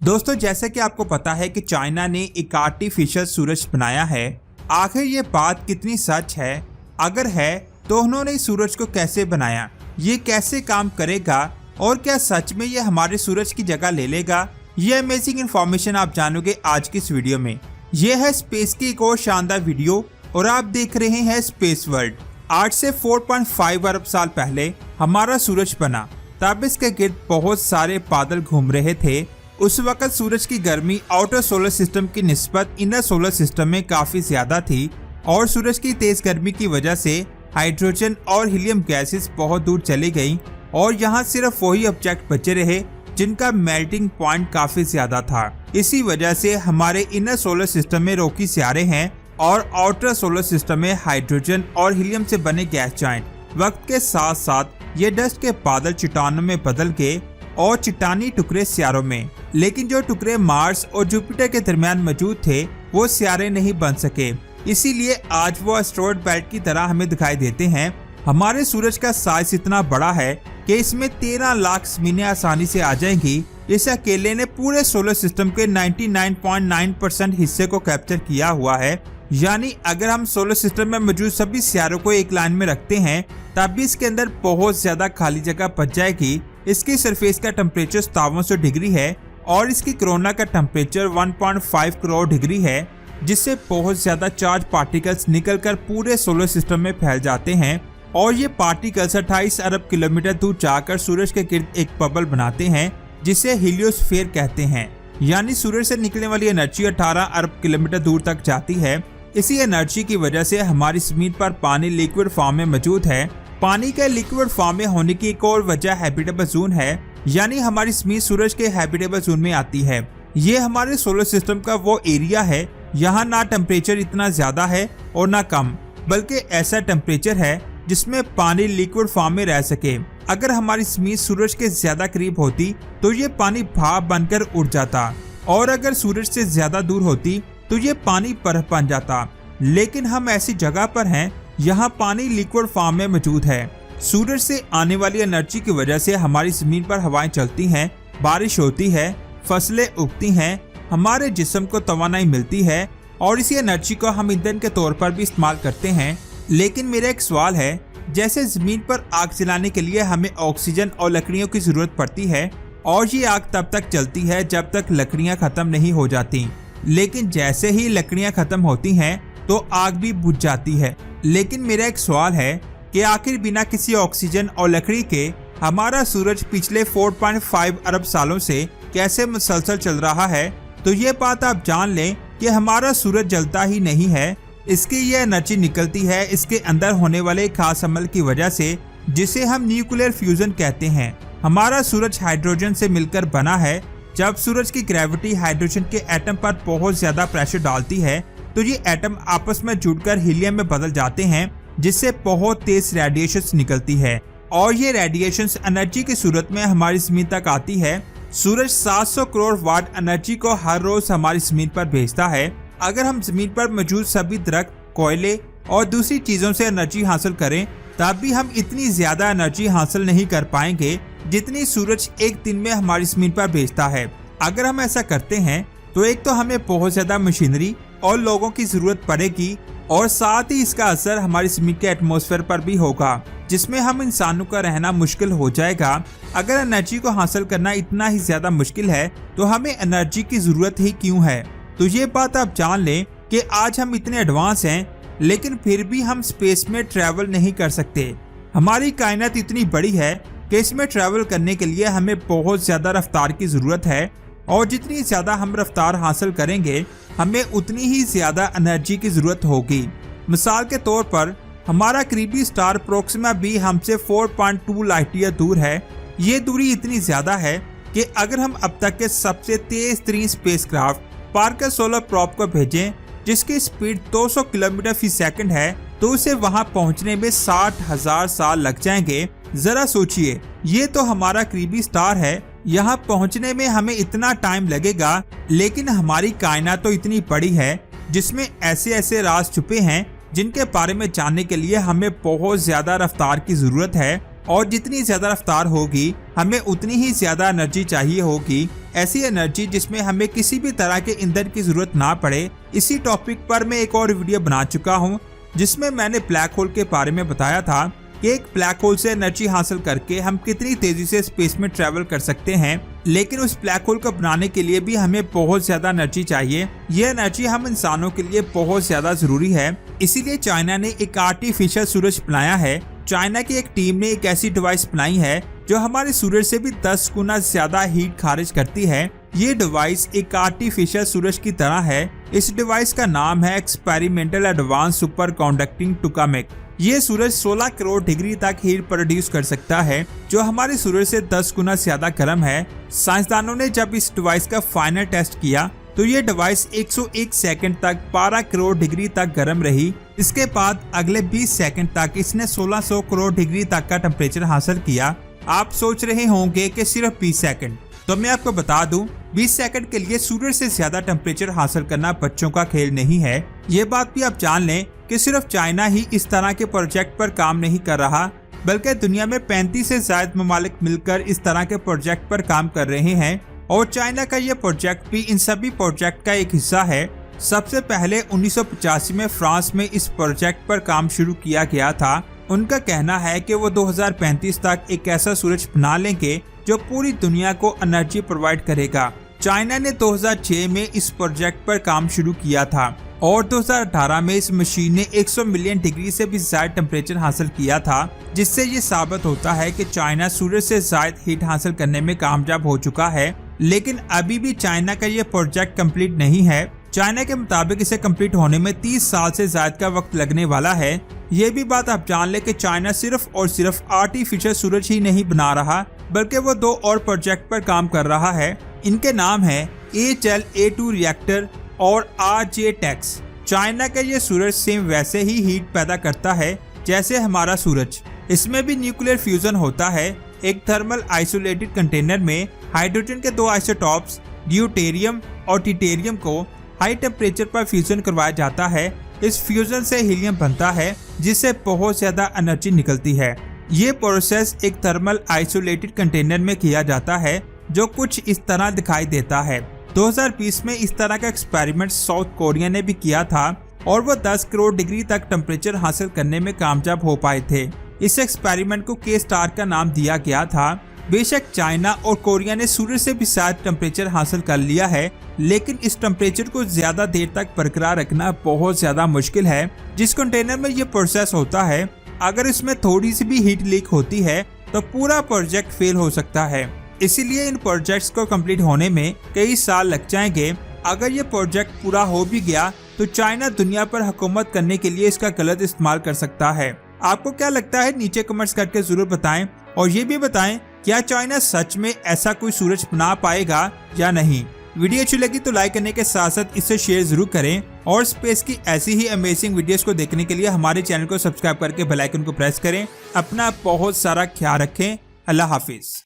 दोस्तों, जैसा कि आपको पता है कि चाइना ने एक आर्टिफिशियल सूरज बनाया है। आखिर ये बात कितनी सच है? अगर है तो उन्होंने इस सूरज को कैसे बनाया, ये कैसे काम करेगा और क्या सच में ये हमारे सूरज की जगह ले लेगा? ये अमेजिंग इन्फॉर्मेशन आप जानोगे आज की इस वीडियो में। ये है स्पेस की एक और शानदार वीडियो और आप देख रहे हैं स्पेस वर्ल्ड। आज से 4.5 अरब साल पहले हमारा सूरज बना। तब इसके गिर्द बहुत सारे बादल घूम रहे थे। उस वक्त सूरज की गर्मी आउटर सोलर सिस्टम की निस्बत इनर सोलर सिस्टम में काफी ज्यादा थी और सूरज की तेज गर्मी की वजह से हाइड्रोजन और हीलियम गैसेस बहुत दूर चली गई और यहाँ सिर्फ वही ऑब्जेक्ट बचे रहे जिनका मेल्टिंग पॉइंट काफी ज्यादा था। इसी वजह से हमारे इनर सोलर सिस्टम में रोकी सितारे हैं और आउटर सोलर सिस्टम में हाइड्रोजन और हीलियम से बने गैस जाइंट। वक्त के साथ साथ ये डस्ट के बादल चट्टानों में बदल गए और चट्टानी टुकड़े सियारों में। लेकिन जो टुकड़े मार्स और जुपिटर के दरमियान मौजूद थे वो सियारे नहीं बन सके, इसीलिए आज वो एस्टेरॉयड बेल्ट की तरह हमें दिखाई देते हैं। हमारे सूरज का साइज इतना बड़ा है कि इसमें 13 लाख ज़मीनें आसानी से आ जाएंगी। इस अकेले ने पूरे सोलर सिस्टम के 99.9% हिस्से को कैप्चर किया हुआ है। यानी अगर हम सोलर सिस्टम में मौजूद सभी सियारों को एक लाइन में रखते हैं तब भी इसके अंदर बहुत ज्यादा खाली जगह बच जाएगी। इसकी सरफेस का टेम्परेचर 5700 डिग्री है और इसकी कोरोना का टेम्परेचर 1.5 करोड़ डिग्री है, जिससे बहुत ज्यादा चार्ज पार्टिकल्स निकलकर पूरे सोलर सिस्टम में फैल जाते हैं और ये पार्टिकल्स 28 अरब किलोमीटर दूर जाकर सूरज के गिर्द एक बबल बनाते हैं जिसे हीलियोस्फीयर कहते हैं। यानी सूरज से निकलने वाली एनर्जी 18 अरब किलोमीटर दूर तक जाती है। इसी एनर्जी की वजह से हमारी जमीन पर पानी लिक्विड फॉर्म में मौजूद है। पानी के लिक्विड फॉर्म में होने की एक और वजह हैबिटेबल जोन है, यानी हमारी जमीन सूरज के हैबिटेबल जोन में आती है। ये हमारे सोलर सिस्टम का वो एरिया है यहाँ ना टेम्परेचर इतना ज्यादा है और ना कम, बल्कि ऐसा टेम्परेचर है जिसमें पानी लिक्विड फॉर्म में रह सके। अगर हमारी जमीन सूरज के ज्यादा करीब होती तो ये पानी भाप बनकर उड़ जाता और अगर सूरज से ज्यादा दूर होती तो ये पानी बर्फ बन जाता। लेकिन हम ऐसी जगह पर हैं यहाँ पानी लिक्विड फॉर्म में मौजूद है। सूरज से आने वाली एनर्जी की वजह से हमारी जमीन पर हवाएं चलती हैं, बारिश होती है, फसलें उगती हैं, हमारे जिस्म को तवानाई मिलती है और इसी एनर्जी को हम ईंधन के तौर पर भी इस्तेमाल करते हैं। लेकिन मेरा एक सवाल है, जैसे जमीन पर आग जलाने के लिए हमें ऑक्सीजन और लकड़ियों की जरूरत पड़ती है और ये आग तब तक चलती है जब तक लकड़ियाँ खत्म नहीं हो जाती। लेकिन जैसे ही लकड़ियाँ खत्म होती हैं तो आग भी बुझ जाती है। लेकिन मेरा एक सवाल है कि आखिर बिना किसी ऑक्सीजन और लकड़ी के हमारा सूरज पिछले 4.5 अरब सालों से कैसे मुसलसल चल रहा है? तो ये बात आप जान लें कि हमारा सूरज जलता ही नहीं है, इसकी ये एनर्जी निकलती है इसके अंदर होने वाले खास अमल की वजह से, जिसे हम न्यूक्लियर फ्यूजन कहते हैं। हमारा सूरज हाइड्रोजन से मिलकर बना है। जब सूरज की ग्रेविटी हाइड्रोजन के एटम पर बहुत ज्यादा प्रेशर डालती है तो ये एटम आपस में जुड़कर हीलियम में बदल जाते हैं, जिससे बहुत तेज रेडिएशंस निकलती है और ये रेडिएशंस एनर्जी की सूरत में हमारी जमीन तक आती है। सूरज 700 करोड़ वाट एनर्जी को हर रोज हमारी जमीन पर भेजता है। अगर हम जमीन पर मौजूद सभी दरख्त, कोयले और दूसरी चीजों से एनर्जी हासिल करें तब भी हम इतनी ज्यादा एनर्जी हासिल नहीं कर पाएंगे जितनी सूरज एक दिन में हमारी जमीन पर भेजता है। अगर हम ऐसा करते हैं तो एक तो हमें बहुत ज्यादा मशीनरी और लोगों की जरूरत पड़ेगी और साथ ही इसका असर हमारी जमीन के एटमॉस्फेयर पर भी होगा, जिसमें हम इंसानों का रहना मुश्किल हो जाएगा। अगर एनर्जी को हासिल करना इतना ही ज्यादा मुश्किल है तो हमें एनर्जी की जरूरत ही क्यों है? तो ये बात आप जान लें कि आज हम इतने एडवांस हैं लेकिन फिर भी हम स्पेस में ट्रैवल नहीं कर सकते। हमारी कायनात इतनी बड़ी है कि इसमें ट्रैवल करने के लिए हमें बहुत ज्यादा रफ्तार की जरूरत है और जितनी ज्यादा हम रफ्तार हासिल करेंगे हमें उतनी ही ज्यादा एनर्जी की जरूरत होगी। मिसाल के तौर पर हमारा करीबी स्टार प्रोक्सिमा भी हमसे 4.2 लाइट ईयर दूर है। ये दूरी इतनी ज्यादा है कि अगर हम अब तक के सबसे तेज तरीन स्पेसक्राफ्ट पार्कर सोलर प्रोब को भेजें जिसकी स्पीड 200 किलोमीटर फी सेकंड है तो उसे वहां पहुंचने में 60,000 साल लग जाएंगे। जरा सोचिए, ये तो हमारा करीबी स्टार है, यहाँ पहुँचने में हमें इतना टाइम लगेगा, लेकिन हमारी कायनात तो इतनी बड़ी है जिसमें ऐसे ऐसे राज छुपे हैं जिनके बारे में जानने के लिए हमें बहुत ज्यादा रफ्तार की जरूरत है और जितनी ज्यादा रफ्तार होगी हमें उतनी ही ज्यादा एनर्जी चाहिए होगी, ऐसी एनर्जी जिसमें हमें किसी भी तरह के ईंधन की जरूरत ना पड़े। इसी टॉपिक पर मैं एक और वीडियो बना चुका हूँ जिसमें मैंने ब्लैक होल के बारे में बताया था कि एक ब्लैक होल से एनर्जी हासिल करके हम कितनी तेजी से स्पेस में ट्रेवल कर सकते हैं। लेकिन उस ब्लैक होल को बनाने के लिए भी हमें बहुत ज्यादा एनर्जी चाहिए। ये एनर्जी हम इंसानों के लिए बहुत ज्यादा जरूरी है। इसीलिए चाइना ने एक आर्टिफिशियल सूरज बनाया है। चाइना की एक टीम ने एक ऐसी डिवाइस बनाई है जो हमारे सूरज से भी 10 गुना ज्यादा हीट खारिज करती है। ये डिवाइस एक आर्टिफिशियल सूरज की तरह है। इस डिवाइस का नाम है एक्सपेरिमेंटल एडवांस सुपर कंडक्टिंग टोकामेक। ये सूरज 16 करोड़ डिग्री तक हीट प्रोड्यूस कर सकता है, जो हमारे सूरज से 10 गुना ज्यादा गर्म है। साइंसदानों ने जब इस डिवाइस का फाइनल टेस्ट किया तो ये डिवाइस 101 सेकंड तक 12 करोड़ डिग्री तक गर्म रही। इसके बाद अगले 20 सेकंड तक इसने 1600 करोड़ डिग्री तक का टेम्परेचर हासिल किया। आप सोच रहे होंगे कि सिर्फ 20 सेकंड, तो मैं आपको बता दूं 20 सेकंड के लिए सूरज से ज्यादा टेम्परेचर हासिल करना बच्चों का खेल नहीं है। ये बात भी आप जान लें कि सिर्फ चाइना ही इस तरह के प्रोजेक्ट पर काम नहीं कर रहा, बल्कि दुनिया में 35 से ज्यादा ममालिक मिलकर इस तरह के प्रोजेक्ट पर काम कर रहे हैं। और चाइना का ये प्रोजेक्ट भी इन सभी प्रोजेक्ट का एक हिस्सा है। सबसे पहले 1985 में फ्रांस में इस प्रोजेक्ट पर काम शुरू किया गया था। उनका कहना है कि वो 2035 तक एक ऐसा सूरज बना लेंगे जो पूरी दुनिया को एनर्जी प्रोवाइड करेगा। चाइना ने 2006 में इस प्रोजेक्ट पर काम शुरू किया था और 2018 में इस मशीन ने 100 मिलियन डिग्री से भी ज्यादा टेम्परेचर हासिल किया था, जिससे ये साबित होता है कि चाइना सूरज से ज्यादा हीट हासिल करने में कामयाब हो चुका है। लेकिन अभी भी चाइना का ये प्रोजेक्ट कंप्लीट नहीं है। चाइना के मुताबिक इसे कंप्लीट होने में 30 साल से ज्यादा का वक्त लगने वाला है। ये भी बात आप जान ले कि चाइना सिर्फ और सिर्फ आर्टिफिशियल सूरज ही नहीं बना रहा, बल्कि वो 2 और प्रोजेक्ट पर काम कर रहा है। इनके नाम है HLA2 रिएक्टर और RJ-TEX। चाइना का ये सूरज सेम वैसे ही हीट पैदा करता है जैसे हमारा सूरज। इसमें भी न्यूक्लियर फ्यूजन होता है। एक थर्मल आइसोलेटेड कंटेनर में हाइड्रोजन के 2 आइसोटॉप्स ड्यूटेरियम और ट्रिटियम को हाई टेम्परेचर पर फ्यूजन करवाया जाता है। इस फ्यूजन से हीलियम बनता है, जिससे बहुत ज्यादा एनर्जी निकलती है। ये प्रोसेस एक थर्मल आइसोलेटेड कंटेनर में किया जाता है, जो कुछ इस तरह दिखाई देता है। 2020 में इस तरह का एक्सपेरिमेंट साउथ कोरिया ने भी किया था और वो 10 करोड़ डिग्री तक टेम्परेचर हासिल करने में कामयाब हो पाए थे। इस एक्सपेरिमेंट को K-STAR का नाम दिया गया था। बेशक चाइना और कोरिया ने सूरज से भी ज्यादा टेम्परेचर हासिल कर लिया है, लेकिन इस टेम्परेचर को ज्यादा देर तक बरकरार रखना बहुत ज्यादा मुश्किल है। जिस कंटेनर में ये प्रोसेस होता है, अगर इसमें थोड़ी सी भी हीट लीक होती है तो पूरा प्रोजेक्ट फेल हो सकता है। इसीलिए इन प्रोजेक्ट्स को कंप्लीट होने में कई साल लग जाएंगे। अगर ये प्रोजेक्ट पूरा हो भी गया तो चाइना दुनिया पर हुकूमत करने के लिए इसका गलत इस्तेमाल कर सकता है। आपको क्या लगता है? नीचे कमेंट्स करके जरूर बताएं और ये भी बताएं क्या चाइना सच में ऐसा कोई सूरज बना पाएगा या नहीं। वीडियो अच्छी लगी तो लाइक करने के साथ साथ इसे शेयर जरूर करें और स्पेस की ऐसी ही अमेजिंग वीडियोस को देखने के लिए हमारे चैनल को सब्सक्राइब करके बेल आइकन को प्रेस करें। अपना बहुत सारा ख्याल रखें। अल्लाह हाफिज।